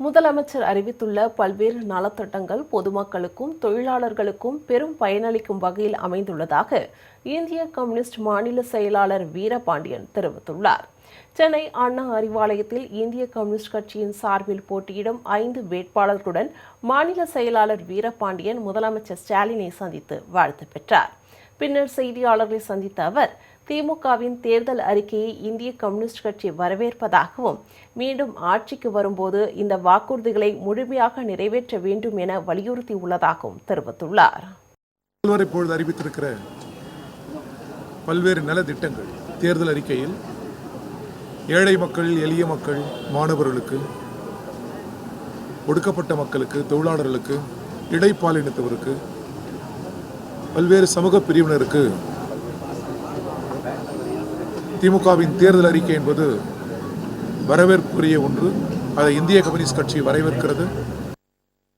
முதலமைச்சர் அறிவித்துள்ள பல்வேறு நலத்திட்டங்கள் பொதுமக்களுக்கும் தொழிலாளர்களுக்கும் பெரும் பயனளிக்கும் வகையில் அமைந்துள்ளதாக இந்திய கம்யூனிஸ்ட் மாநில செயலாளர் வீரபாண்டியன் தெரிவித்துள்ளார். சென்னை அண்ணா அறிவாலயத்தில் இந்திய கம்யூனிஸ்ட் கட்சியின் சார்பில் போட்டியிடும் 5 வேட்பாளர்களுடன் மாநில செயலாளர் வீரபாண்டியன் முதலமைச்சர் ஸ்டாலினை சந்தித்து வாழ்த்து பெற்றார். பின்னர் செய்தியாளர்களை சந்தித்த அவர், திமுகவின் தேர்தல் அறிக்கையை இந்திய கம்யூனிஸ்ட் கட்சி வரவேற்பதாகவும் மீண்டும் ஆட்சிக்கு வரும்போது இந்த வாக்குறுதிகளை முழுமையாக நிறைவேற்ற வேண்டும் என வலியுறுத்தியுள்ளதாகவும் தெரிவித்துள்ளார். இப்பொழுது அறிவித்திருக்கிற பல்வேறு நலத்திட்டங்கள் தேர்தல் அறிக்கையில் ஏழை மக்கள், எளிய மக்கள், மாணவர்களுக்கு, ஒடுக்கப்பட்ட மக்களுக்கு, தொழிலாளர்களுக்கு, இடைப்பாலினத்தவருக்கு, பல்வேறு சமூக பிரிவினருக்கு திமுகவின் தேர்தல் அறிக்கை என்பது வரவேற்புரிய ஒன்று. அதை இந்திய கம்யூனிஸ்ட் கட்சி வரவேற்கிறது.